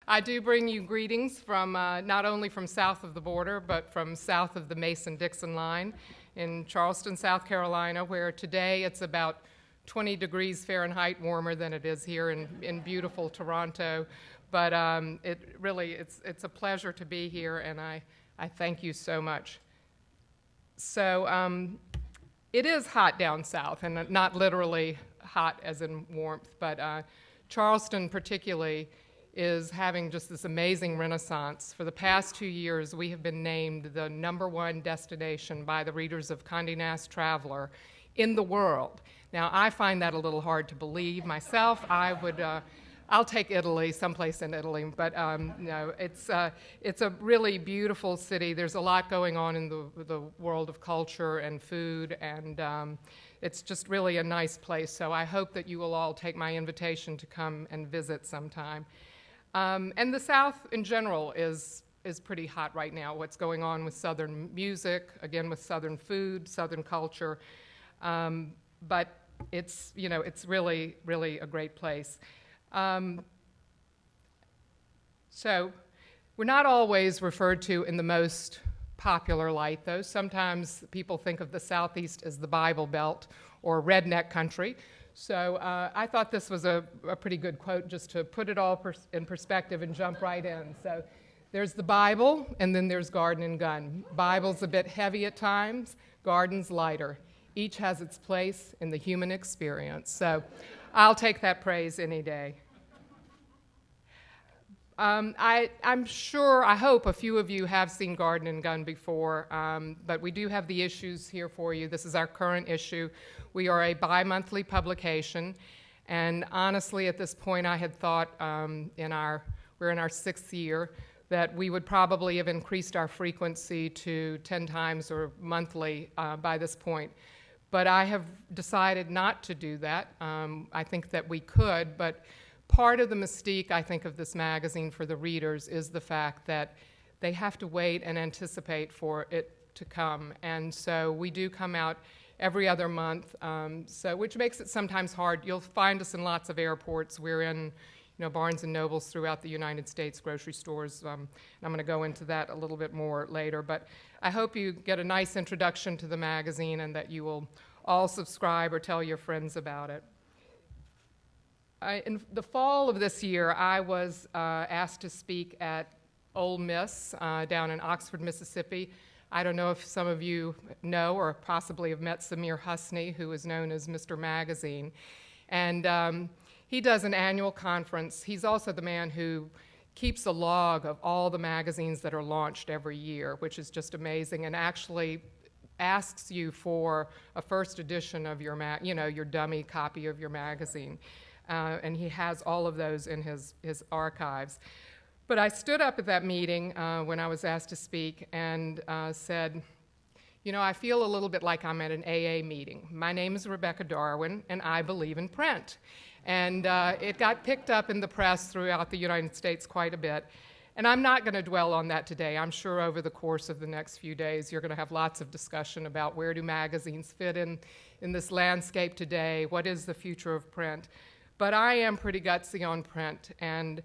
I do bring you greetings from not only from south of the border, but from south of the Mason Dixon line in Charleston, South Carolina, where today it's about 20 degrees Fahrenheit warmer than it is here in beautiful Toronto. But it's a pleasure to be here, and I thank you so much. So it is hot down south, and not literally hot as in warmth, but Charleston particularly is having just this amazing renaissance. For the past 2 years, we have been named the #1 destination by the readers of Condé Nast Traveler in the world. Now, I find that a little hard to believe myself. I'll take Italy, someplace in Italy, but no, it's a really beautiful city. There's a lot going on in the world of culture and food, and it's just really a nice place. So I hope that you will all take my invitation to come and visit sometime. And the South in general is pretty hot right now. What's going on with Southern music, again with Southern food, Southern culture, but it's really, really a great place. So we're not always referred to in the most popular light, though. Sometimes people think of the Southeast as the Bible Belt or redneck country. So I thought this was a pretty good quote just to put it all in perspective and jump right in. So there's the Bible, and then there's Garden and Gun. Bible's a bit heavy at times, Garden's lighter. Each has its place in the human experience. So I'll take that praise any day. I'm sure, I hope a few of you have seen Garden and Gun before, but we do have the issues here for you. This is our current issue. We are a bi-monthly publication, and honestly, at this point, I had thought we're in our 6th year, that we would probably have increased our frequency to 10 times or monthly by this point. But I have decided not to do that. I think that we could, but part of the mystique, I think, of this magazine for the readers is the fact that they have to wait and anticipate for it to come. And so we do come out every other month, which makes it sometimes hard. You'll find us in lots of airports. We're in Barnes & Nobles throughout the United States, grocery stores. And I'm going to go into that a little bit more later. But I hope you get a nice introduction to the magazine and that you will all subscribe or tell your friends about it. In the fall of this year, I was asked to speak at Ole Miss down in Oxford, Mississippi. I don't know if some of you know or possibly have met Samir Husney, who is known as Mr. Magazine. And he does an annual conference. He's also the man who keeps a log of all the magazines that are launched every year, which is just amazing, and actually asks you for a first edition of your your dummy copy of your magazine. And he has all of those in his archives. But I stood up at that meeting when I was asked to speak and said, I feel a little bit like I'm at an AA meeting. My name is Rebecca Darwin, and I believe in print. And it got picked up in the press throughout the United States quite a bit. And I'm not going to dwell on that today. I'm sure over the course of the next few days, you're going to have lots of discussion about where do magazines fit in this landscape today, what is the future of print. But I am pretty gutsy on print and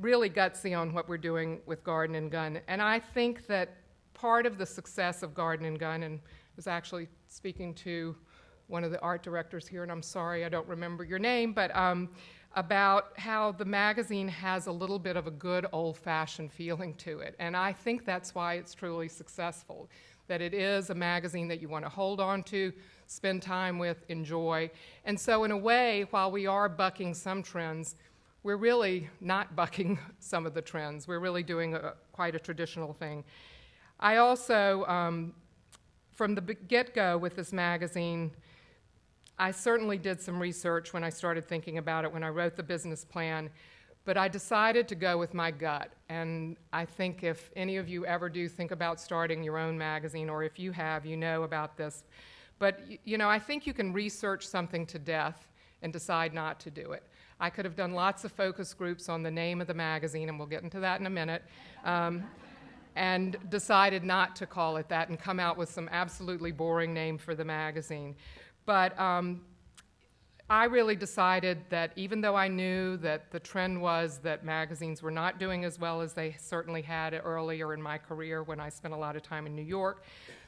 really gutsy on what we're doing with Garden and Gun. And I think that part of the success of Garden and Gun, and I was actually speaking to one of the art directors here, and I'm sorry I don't remember your name, but about how the magazine has a little bit of a good old-fashioned feeling to it. And I think that's why it's truly successful, that it is a magazine that you want to hold on to, spend time with, enjoy. And so in a way, while we are bucking some trends, we're really not bucking some of the trends. We're really doing quite a traditional thing. I also, from the get-go with this magazine, I certainly did some research when I started thinking about it, when I wrote the business plan, but I decided to go with my gut. And I think if any of you ever do think about starting your own magazine, or if you have, you know about this. But, I think you can research something to death and decide not to do it. I could have done lots of focus groups on the name of the magazine, and we'll get into that in a minute, and decided not to call it that and come out with some absolutely boring name for the magazine. But I really decided that even though I knew that the trend was that magazines were not doing as well as they certainly had earlier in my career when I spent a lot of time in New York,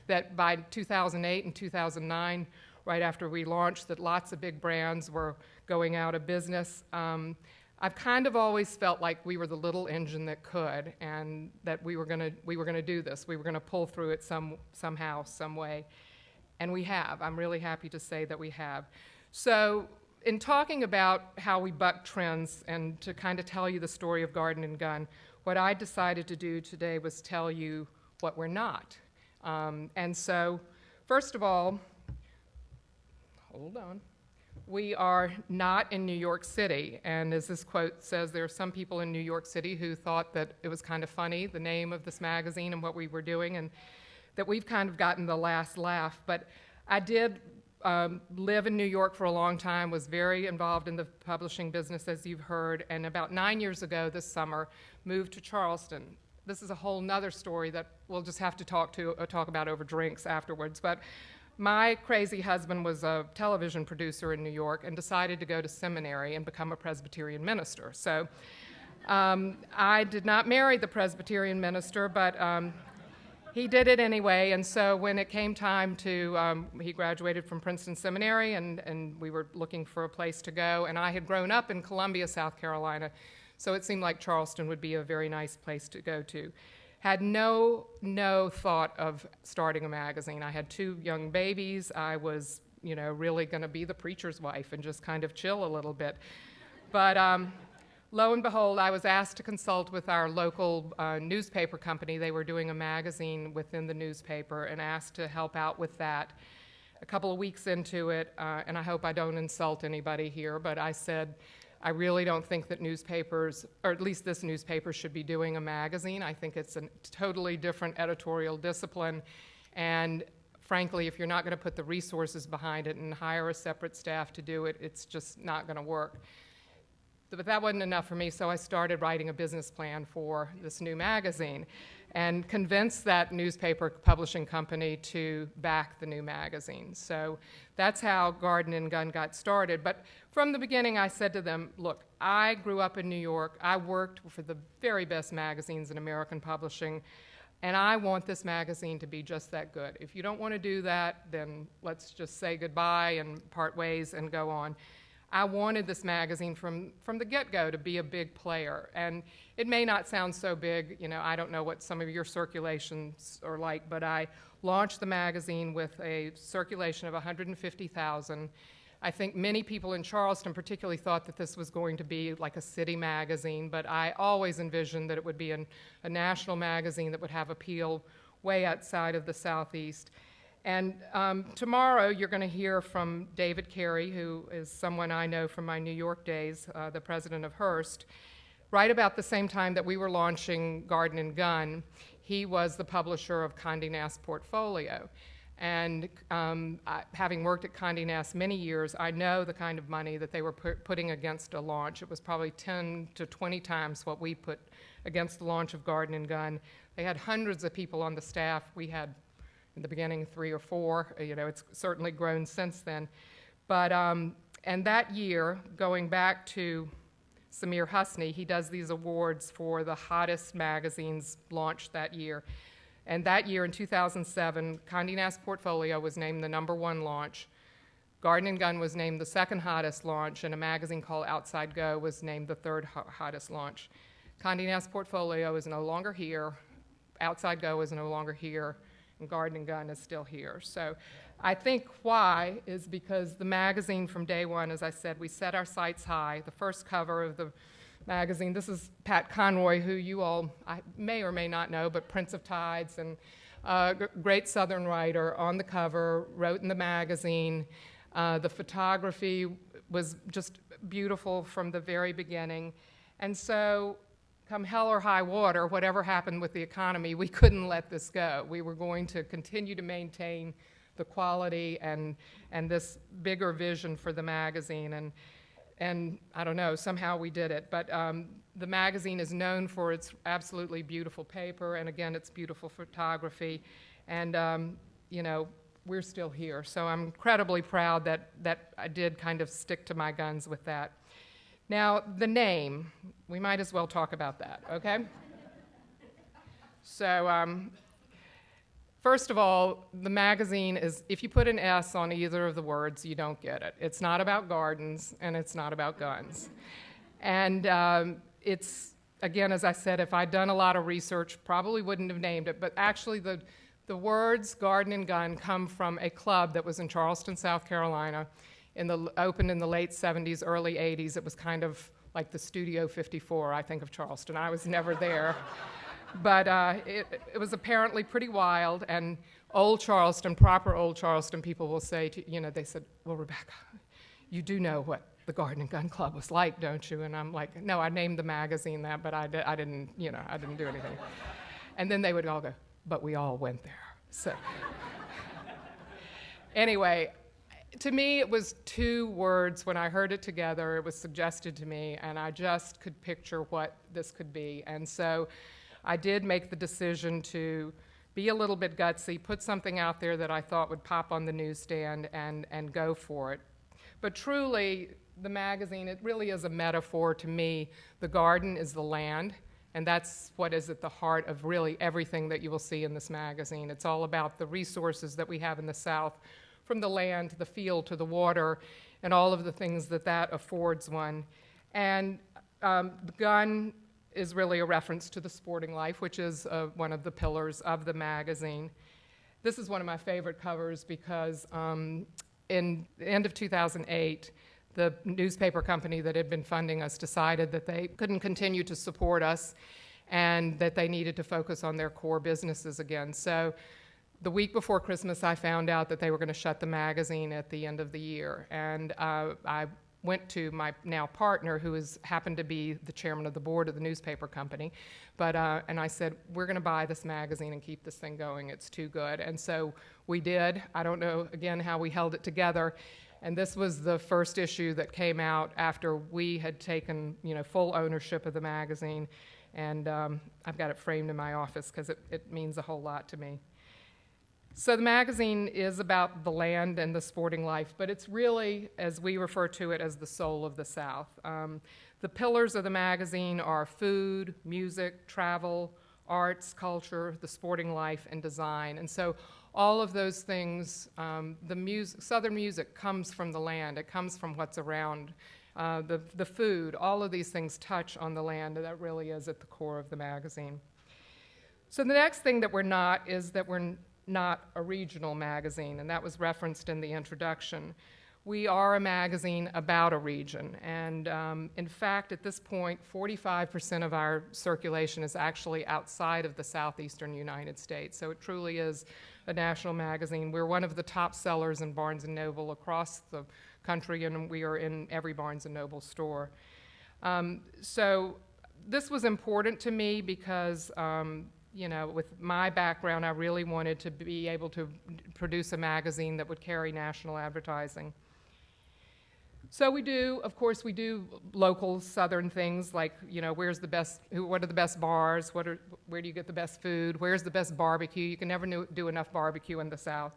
that by 2008 and 2009, right after we launched, that lots of big brands were going out of business. I've kind of always felt like we were the little engine that could, and that we were gonna do this. We were gonna pull through it somehow, some way, and we have. I'm really happy to say that we have. So in talking about how we buck trends and to kind of tell you the story of Garden and Gun, what I decided to do today was tell you what we're not. And so, first of all, hold on. We are not in New York City, and as this quote says, there are some people in New York City who thought that it was kind of funny, the name of this magazine and what we were doing, and that we've kind of gotten the last laugh. But I did live in New York for a long time, was very involved in the publishing business, as you've heard, and about 9 years ago this summer, moved to Charleston. This is a whole nother story that we'll just have to talk about over drinks afterwards. But my crazy husband was a television producer in New York and decided to go to seminary and become a Presbyterian minister. So I did not marry the Presbyterian minister, but he did it anyway, and so when it came time to, he graduated from Princeton Seminary, and we were looking for a place to go, and I had grown up in Columbia, South Carolina, so it seemed like Charleston would be a very nice place to go to. Had no thought of starting a magazine. I had 2 young babies. I was, really going to be the preacher's wife and just kind of chill a little bit. But lo and behold, I was asked to consult with our local newspaper company. They were doing a magazine within the newspaper and asked to help out with that. A couple of weeks into it, and I hope I don't insult anybody here, but I said, I really don't think that newspapers, or at least this newspaper, should be doing a magazine. I think it's a totally different editorial discipline, and frankly, if you're not going to put the resources behind it and hire a separate staff to do it, it's just not going to work. But that wasn't enough for me, so I started writing a business plan for this new magazine and convinced that newspaper publishing company to back the new magazine. So that's how Garden and Gun got started. But from the beginning, I said to them, look, I grew up in New York. I worked for the very best magazines in American publishing, and I want this magazine to be just that good. If you don't want to do that, then let's just say goodbye and part ways and go on. I wanted this magazine from the get-go to be a big player, and it may not sound so big, I don't know what some of your circulations are like, but I launched the magazine with a circulation of 150,000. I think many people in Charleston particularly thought that this was going to be like a city magazine, but I always envisioned that it would be a national magazine that would have appeal way outside of the Southeast. And tomorrow you're going to hear from David Carey, who is someone I know from my New York days, the president of Hearst. Right about the same time that we were launching Garden and Gun, he was the publisher of Condé Nast Portfolio. And having worked at Condé Nast many years, I know the kind of money that they were putting against a launch. It was probably 10 to 20 times what we put against the launch of Garden and Gun. They had hundreds of people on the staff. We had in the beginning 3 or 4, it's certainly grown since then. But, and that year, going back to Samir Husney, he does these awards for the hottest magazines launched that year. And that year, in 2007, Condé Nast Portfolio was named the #1 launch. Garden and Gun was named the 2nd hottest launch, and a magazine called Outside Go was named the 3rd hottest launch. Condé Nast Portfolio is no longer here. Outside Go is no longer here. And Garden and Gun is still here. So I think why is because the magazine from day one, as I said, we set our sights high. The first cover of the magazine, this is Pat Conroy, who you all I may or may not know, but Prince of Tides and great Southern writer on the cover, wrote in the magazine. The photography was just beautiful from the very beginning. And so come hell or high water, whatever happened with the economy, we couldn't let this go. We were going to continue to maintain the quality and this bigger vision for the magazine. And I don't know, somehow we did it. But the magazine is known for its absolutely beautiful paper, and again, its beautiful photography. And, we're still here. So I'm incredibly proud that I did kind of stick to my guns with that. Now, the name, we might as well talk about that, okay? So, first of all, the magazine is, if you put an S on either of the words, you don't get it. It's not about gardens, and it's not about guns. And it's, again, as I said, if I'd done a lot of research, probably wouldn't have named it, but actually the words garden and gun come from a club that was in Charleston, South Carolina, opened in the late 70s, early 80s. It was kind of like the Studio 54, I think, of Charleston. I was never there. But it was apparently pretty wild, and old Charleston, proper old Charleston people will say, they said, well, Rebecca, you do know what the Garden and Gun Club was like, don't you? And I'm like, no, I named the magazine that, but I didn't do anything. And then they would all go, but we all went there. So anyway, to me, it was two words. When I heard it together, it was suggested to me, and I just could picture what this could be. And so I did make the decision to be a little bit gutsy, put something out there that I thought would pop on the newsstand and go for it. But truly, the magazine, it really is a metaphor to me. The garden is the land, and that's what is at the heart of really everything that you will see in this magazine. It's all about the resources that we have in the South, from the land to the field to the water, and all of the things that affords one. And the gun is really a reference to the sporting life, which is one of the pillars of the magazine. This is one of my favorite covers because in the end of 2008, the newspaper company that had been funding us decided that they couldn't continue to support us and that they needed to focus on their core businesses again. So the week before Christmas, I found out that they were going to shut the magazine at the end of the year. And I went to my now partner, who happened to be the chairman of the board of the newspaper company, and I said, we're going to buy this magazine and keep this thing going. It's too good. And so we did. I don't know, again, how we held it together. And this was the first issue that came out after we had taken, full ownership of the magazine. And I've got it framed in my office because it means a whole lot to me. So the magazine is about the land and the sporting life, but it's really, as we refer to it, as the soul of the South. The pillars of the magazine are food, music, travel, arts, culture, the sporting life, and design. And so all of those things, Southern music comes from the land. It comes from what's around. The food, all of these things touch on the land, and that really is at the core of the magazine. So the next thing that we're not is that we're not a regional magazine, and that was referenced in the introduction. We are a magazine about a region, and in fact, at this point, 45% of our circulation is actually outside of the southeastern United States, so it truly is a national magazine. We're one of the top sellers in Barnes & Noble across the country, and we are in every Barnes & Noble store. So this was important to me because with my background, I really wanted to be able to produce a magazine that would carry national advertising. So we do local Southern things like, what are the best bars, where do you get the best food, where's the best barbecue? You can never do enough barbecue in the South.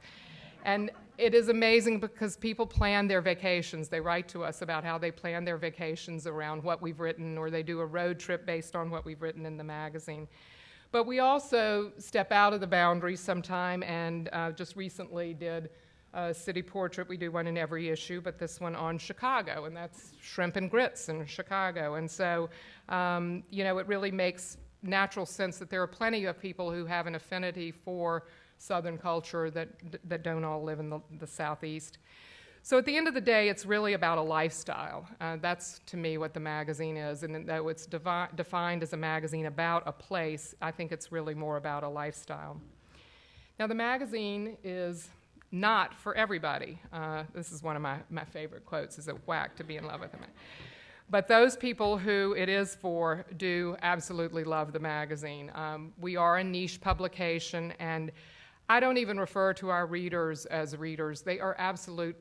And it is amazing because people plan their vacations. They write to us about how they plan their vacations around what we've written, or they do a road trip based on what we've written in the magazine. But we also step out of the boundaries sometime, and just recently did a city portrait. We do one in every issue, but this one on Chicago, and that's shrimp and grits in Chicago. And so, it really makes natural sense that there are plenty of people who have an affinity for Southern culture that don't all live in the Southeast. So at the end of the day, it's really about a lifestyle. That's, to me, what the magazine is. And though it's defined as a magazine about a place, I think it's really more about a lifestyle. Now, the magazine is not for everybody. This is one of my favorite quotes, is a whack to be in love with it. But those people who it is for do absolutely love the magazine. We are a niche publication, and I don't even refer to our readers as readers. They are absolute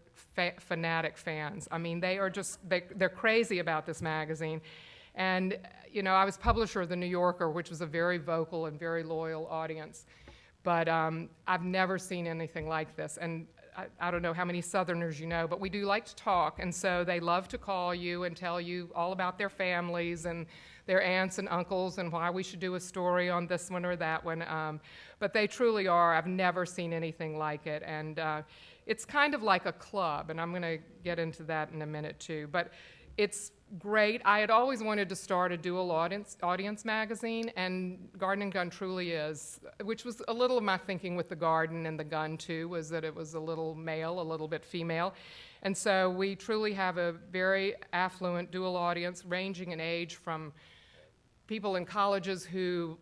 fanatic fans. I mean, they're crazy about this magazine. And, I was publisher of The New Yorker, which was a very vocal and very loyal audience. But I've never seen anything like this. And I don't know how many Southerners you know, but we do like to talk. And so they love to call you and tell you all about their families and their aunts and uncles and why we should do a story on this one or that one. But they truly are. I've never seen anything like it. And it's kind of like a club, and I'm going to get into that in a minute too. But it's great. I had always wanted to start a dual audience magazine, and Garden and Gun truly is, which was a little of my thinking with the garden and the gun too, was that it was a little male, a little bit female. And so we truly have a very affluent dual audience ranging in age from people in colleges who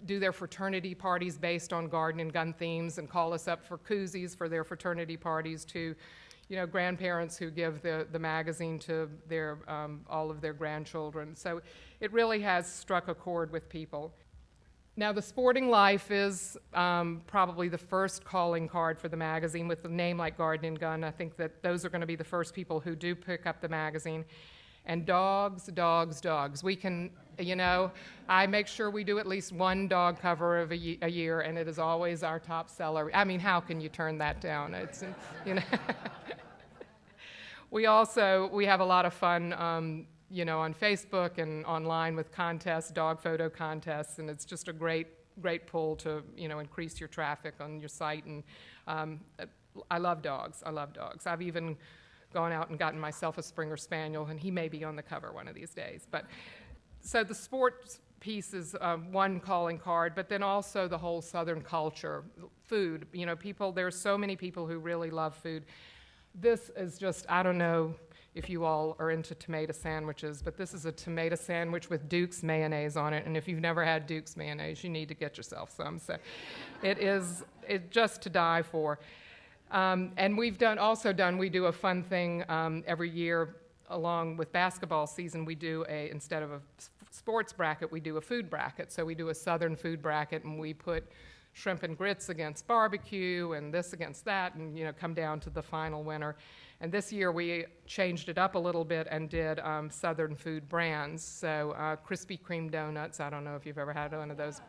do their fraternity parties based on garden and gun themes and call us up for koozies for their fraternity parties to, grandparents who give the magazine to their all of their grandchildren. So it really has struck a chord with people. Now, the Sporting Life is probably the first calling card for the magazine. With a name like Garden and Gun, I think that those are going to be the first people who do pick up the magazine. And dogs, dogs, dogs. We can, I make sure we do at least one dog cover of a year, and it is always our top seller. I mean, how can you turn that down? It's, We have a lot of fun, on Facebook and online with contests, dog photo contests, and it's just a great pull to, increase your traffic on your site. And I love dogs. I've even gone out and gotten myself a Springer Spaniel, and he may be on the cover one of these days. But so the sports piece is one calling card, but then also the whole Southern culture, food. There's so many people who really love food. This is just, I don't know if you all are into tomato sandwiches, but this is a tomato sandwich with Duke's mayonnaise on it, and if you've never had Duke's mayonnaise, you need to get yourself some. So it's just to die for. And we do a fun thing every year along with basketball season. We do instead of a sports bracket, we do a food bracket. So we do a Southern food bracket, and we put shrimp and grits against barbecue and this against that, and come down to the final winner. And this year we changed it up a little bit and did Southern food brands. So Krispy Kreme donuts, I don't know if you've ever had one of those.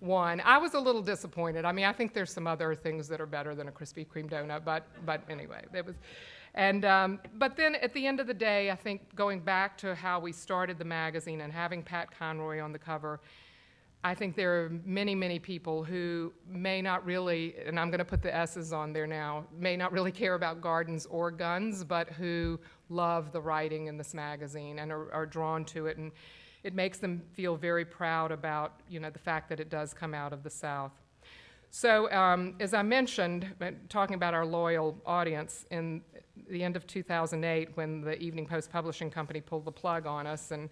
I was a little disappointed. I mean, I think there's some other things that are better than a Krispy Kreme donut, but anyway, it was. And but then at the end of the day, I think going back to how we started the magazine and having Pat Conroy on the cover, I think there are many, many people who may not really, and I'm going to put the S's on there now, may not really care about gardens or guns, but who love the writing in this magazine and are drawn to it. And it makes them feel very proud about, the fact that it does come out of the South. So as I mentioned, talking about our loyal audience, in the end of 2008, when the Evening Post Publishing Company pulled the plug on us, and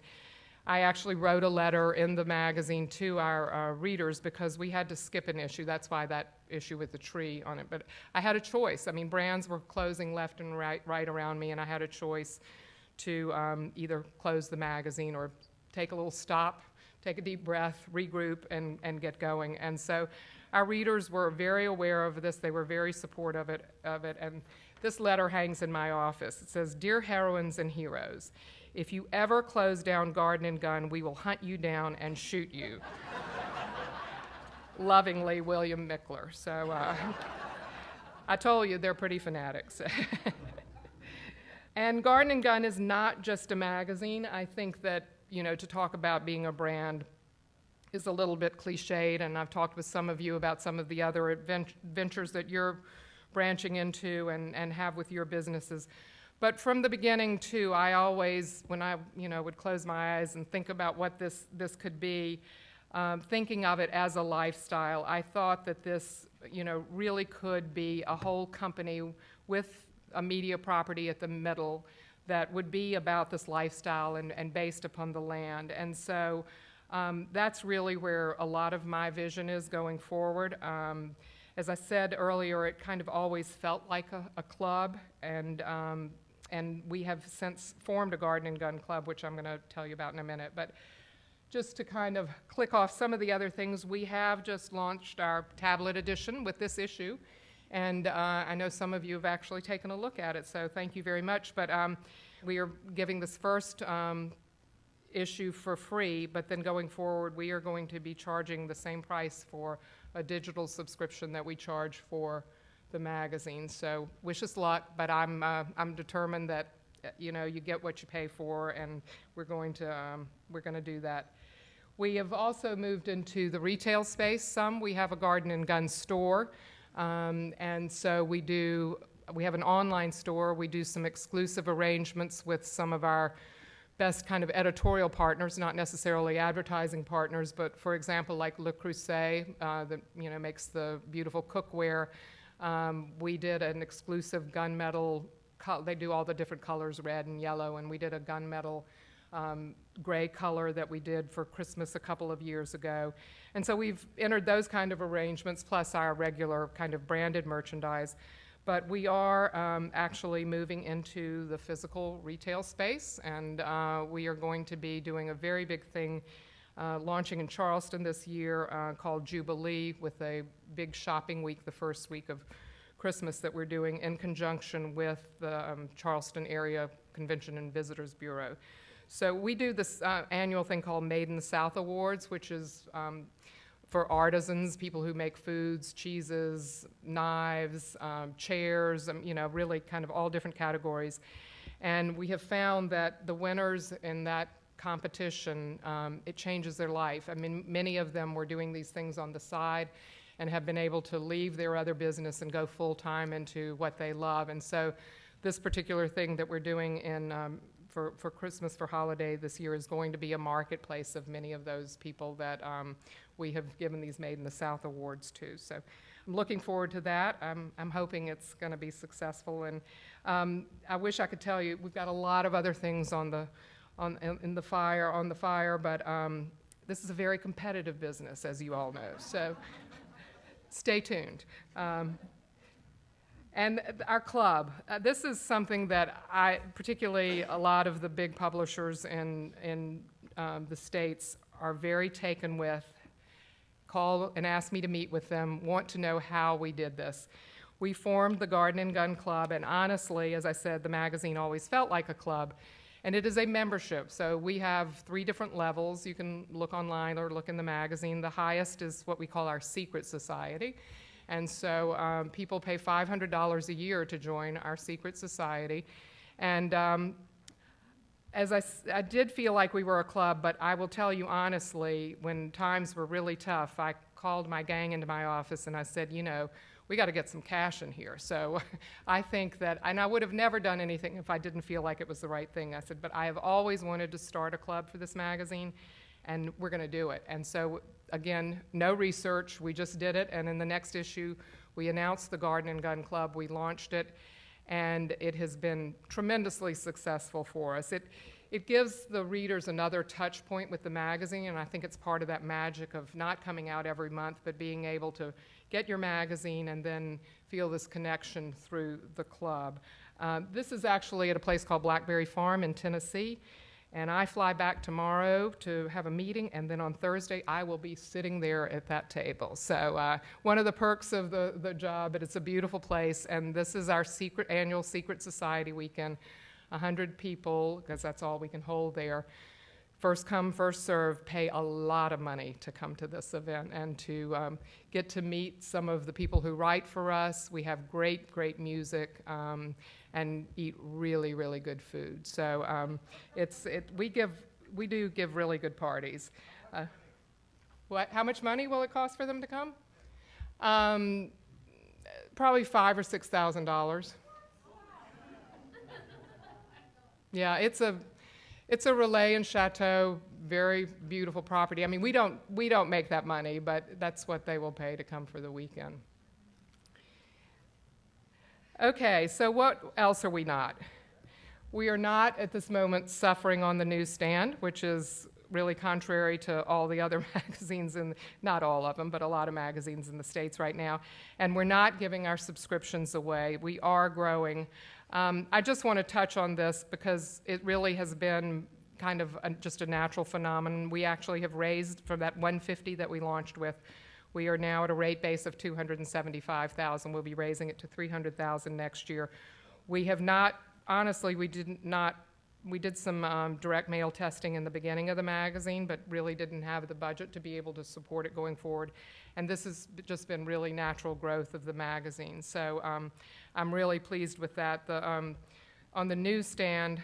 I actually wrote a letter in the magazine to our readers because we had to skip an issue. That's why that issue with the tree on it. But I had a choice. I mean, brands were closing left and right around me, and I had a choice to either close the magazine or take a little stop, take a deep breath, regroup, and get going. And so our readers were very aware of this. They were very supportive of it. And this letter hangs in my office. It says, "Dear heroines and heroes, if you ever close down Garden and Gun, we will hunt you down and shoot you." Lovingly, William Mickler. So I told you they're pretty fanatics. And Garden and Gun is not just a magazine. I think that, to talk about being a brand is a little bit cliched, and I've talked with some of you about some of the other ventures that you're branching into and have with your businesses. But from the beginning, too, I always, when I would close my eyes and think about what this could be, thinking of it as a lifestyle, I thought that this, really could be a whole company with a media property at the middle that would be about this lifestyle and based upon the land. And so that's really where a lot of my vision is going forward. As I said earlier, it kind of always felt like a club, and we have since formed a Garden and Gun Club, which I'm going to tell you about in a minute. But just to kind of click off some of the other things, we have just launched our tablet edition with this issue, and I know some of you have actually taken a look at it, so thank you very much. But we are giving this first issue for free, but then going forward, we are going to be charging the same price for a digital subscription that we charge for the magazine. So wish us luck, but I'm determined that you get what you pay for, and we're going to do that. We have also moved into the retail space. We have a garden and gun store, and so we have an online store. We do some exclusive arrangements with some of our best kind of editorial partners, not necessarily advertising partners, but for example, like Le Creuset, that makes the beautiful cookware. We did an exclusive gunmetal. They do all the different colors, red and yellow, and we did a gunmetal gray color that we did for Christmas a couple of years ago. And so we've entered those kind of arrangements, plus our regular kind of branded merchandise. But we are actually moving into the physical retail space, and we are going to be doing a very big thing, launching in Charleston this year called Jubilee, with a big shopping week, the first week of Christmas, that we're doing in conjunction with the Charleston Area Convention and Visitors Bureau. So we do this annual thing called Made in the South Awards, which is for artisans, people who make foods, cheeses, knives, chairs, really kind of all different categories. And we have found that the winners in that competition, it changes their life. I mean, many of them were doing these things on the side and have been able to leave their other business and go full-time into what they love. And so this particular thing that we're doing for Christmas, for holiday this year, is going to be a marketplace of many of those people that we have given these Made in the South awards to. So I'm looking forward to that. I'm hoping it's going to be successful. And I wish I could tell you, we've got a lot of other things on the fire, but this is a very competitive business, as you all know. So stay tuned. And our club, this is something that particularly a lot of the big publishers in the States are very taken with, call and ask me to meet with them, want to know how we did this. We formed the Garden and Gun Club, and honestly, as I said, the magazine always felt like a club, and it is a membership. So we have 3 different levels. You can look online or look in the magazine. The highest is what we call our secret society. And so people pay $500 a year to join our secret society. And as I did feel like we were a club, but I will tell you honestly, when times were really tough, I called my gang into my office and I said, we got to get some cash in here. So I think that, and I would have never done anything if I didn't feel like it was the right thing. I said, but I have always wanted to start a club for this magazine, and we're going to do it. And so, again, no research, we just did it, and in the next issue, we announced the Garden and Gun Club, we launched it, and it has been tremendously successful for us. It gives the readers another touch point with the magazine, and I think it's part of that magic of not coming out every month, but being able to get your magazine and then feel this connection through the club. This is actually at a place called Blackberry Farm in Tennessee, and I fly back tomorrow to have a meeting, and then on Thursday I will be sitting there at that table. So one of the perks of the job, but it's a beautiful place, and this is our annual Secret Society weekend. 100 people, because that's all we can hold there. First come, first serve, pay a lot of money to come to this event and to get to meet some of the people who write for us. We have great, great music and eat really, really good food. So we do give really good parties. How much money will it cost for them to come? Probably $5,000 or $6,000. Yeah, it's a Relais and Chateau, very beautiful property. I mean, we don't make that money, but that's what they will pay to come for the weekend. Okay, so what else are we not? We are not at this moment suffering on the newsstand, which is really contrary to all the other magazines, not all of them, but a lot of magazines in the States right now. And we're not giving our subscriptions away. We are growing. I just want to touch on this because it really has been kind of just a natural phenomenon. We actually have raised from that $150 that we launched with. We are now at a rate base of $275,000. We'll be raising it to $300,000 next year. We have not, honestly, we did not we did some direct mail testing in the beginning of the magazine, but really didn't have the budget to be able to support it going forward. And this has just been really natural growth of the magazine. So I'm really pleased with that. On the newsstand,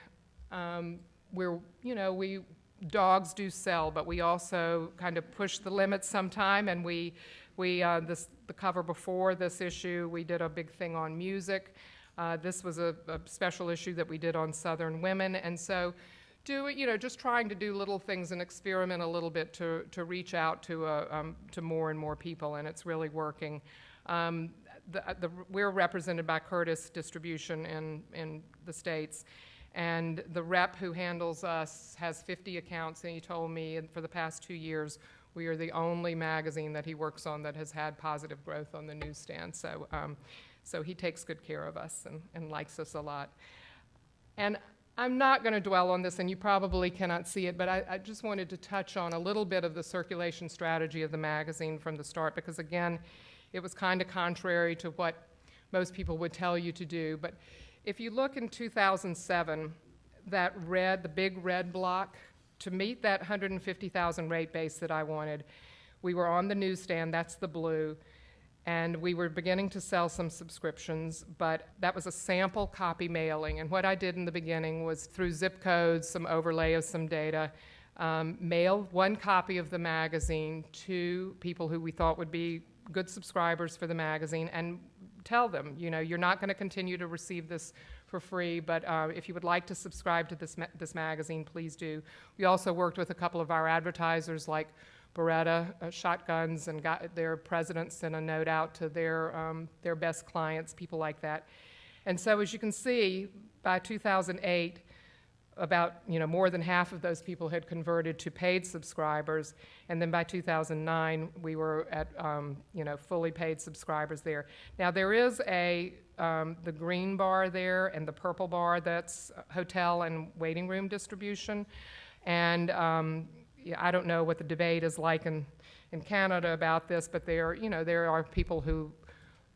dogs do sell, but we also kind of push the limits sometime, and the cover before this issue, we did a big thing on music. This was a special issue that we did on Southern women, and so just trying to do little things and experiment a little bit to reach out to more and more people, and it's really working. We're represented by Curtis Distribution in the States, and the rep who handles us has 50 accounts, and he told me for the past 2 years we are the only magazine that he works on that has had positive growth on the newsstand. So he takes good care of us and likes us a lot. And I'm not going to dwell on this, and you probably cannot see it, but I just wanted to touch on a little bit of the circulation strategy of the magazine from the start, because again, it was kind of contrary to what most people would tell you to do. But if you look in 2007, the big red block, to meet that 150,000 rate base that I wanted, we were on the newsstand, that's the blue, and we were beginning to sell some subscriptions, but that was a sample copy mailing. And what I did in the beginning was, through zip codes, some overlay of some data, mail one copy of the magazine to people who we thought would be good subscribers for the magazine, and tell them, you're not going to continue to receive this for free, but if you would like to subscribe to this magazine, please do. We also worked with a couple of our advertisers, like Beretta Shotguns, and got their presidents sent a note out to their best clients, people like that. And so, as you can see, by 2008, about more than half of those people had converted to paid subscribers, and then by 2009 we were at fully paid subscribers there. Now there is the green bar there and the purple bar, that's hotel and waiting room distribution, and I don't know what the debate is like in Canada about this, but there are people who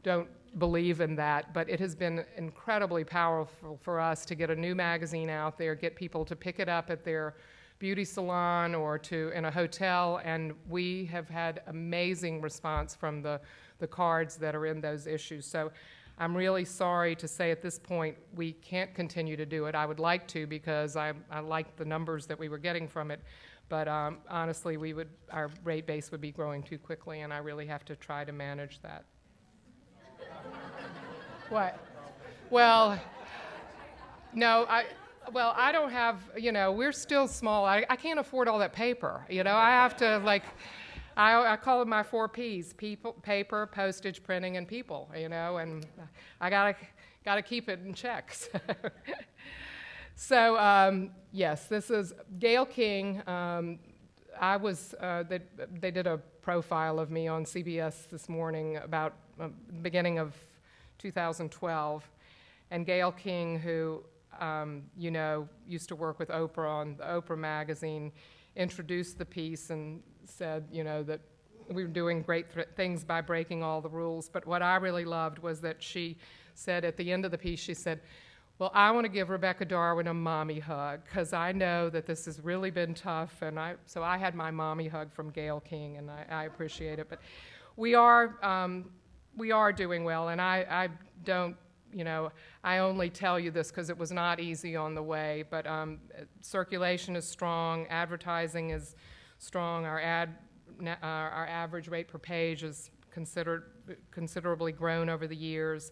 don't believe in that, but it has been incredibly powerful for us to get a new magazine out there, get people to pick it up at their beauty salon or in a hotel, and we have had amazing response from the cards that are in those issues. So I'm really sorry to say at this point we can't continue to do it. I would like to, because I like the numbers that we were getting from it, but honestly our rate base would be growing too quickly, and I really have to try to manage that. What? Well, no, I don't have, we're still small. I can't afford all that paper. I have to, I call it my 4 Ps: people, paper, postage, printing, and people, and I gotta keep it in check. So, yes, this is Gayle King. They did a profile of me on CBS this morning about the beginning of 2012, and Gayle King, who used to work with Oprah on the Oprah magazine, introduced the piece and said that we were doing great things by breaking all the rules. But what I really loved was that she said at the end of the piece, she said, well, I want to give Rebecca Darwin a mommy hug, because I know that this has really been tough, and so I had my mommy hug from Gayle King, and I appreciate it. But we are doing well, and I don't, I only tell you this because it was not easy on the way, but circulation is strong, advertising is strong, our average rate per page is considerably grown over the years.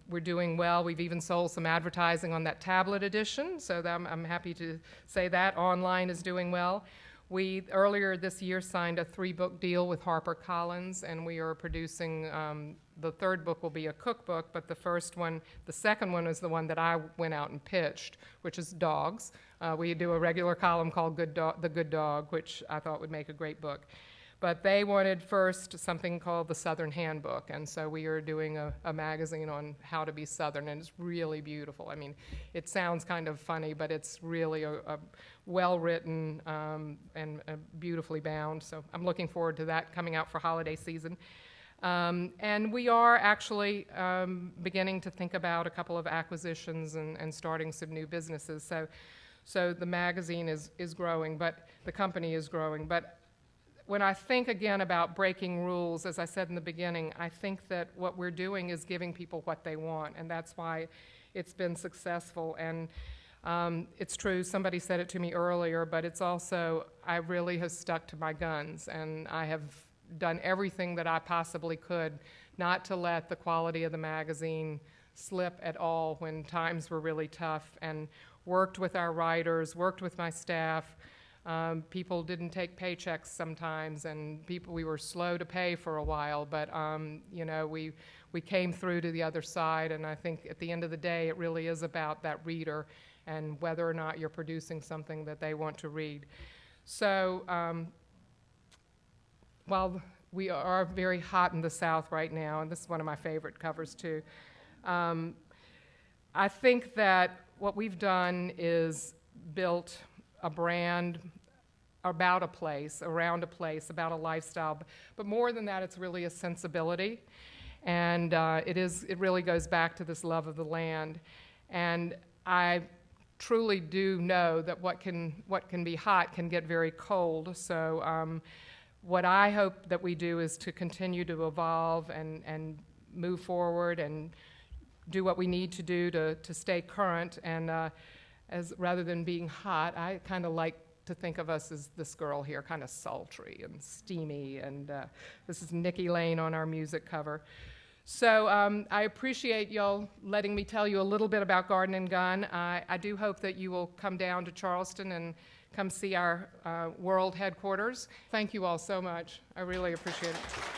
We're doing well. We've even sold some advertising on that tablet edition, so I'm happy to say that. Online is doing well. We, earlier this year, signed a 3-book deal with HarperCollins, and we are producing, the 3rd book will be a cookbook, but the second one is the one that I went out and pitched, which is dogs. We do a regular column called The Good Dog, which I thought would make a great book. But they wanted first something called the Southern Handbook, and so we are doing a magazine on how to be Southern, and it's really beautiful. I mean, it sounds kind of funny, but it's really a well-written and beautifully bound, so I'm looking forward to that coming out for holiday season. And we are actually beginning to think about a couple of acquisitions and starting some new businesses. So the magazine is growing, but the company is growing. But when I think again about breaking rules, as I said in the beginning, I think that what we're doing is giving people what they want, and that's why it's been successful. And it's true, somebody said it to me earlier, but it's also, I really have stuck to my guns, and I have done everything that I possibly could not to let the quality of the magazine slip at all when times were really tough, and worked with our writers, worked with my staff. People didn't take paychecks sometimes, and we were slow to pay for a while, but you know, we came through to the other side, and I think at the end of the day, it really is about that reader and whether or not you're producing something that they want to read. So while we are very hot in the South right now, and this is one of my favorite covers too, I think that what we've done is built a brand about a place, around a place, about a lifestyle. But more than that, it's really a sensibility. And it really goes back to this love of the land. And I truly do know that what can be hot can get very cold. So what I hope that we do is to continue to evolve and move forward and do what we need to do to stay current. And rather than being hot, I kind of like to think of us as this girl here, kind of sultry and steamy. And this is Nikki Lane on our music cover. So I appreciate y'all letting me tell you a little bit about Garden and Gun. I do hope that you will come down to Charleston and come see our world headquarters. Thank you all so much. I really appreciate it.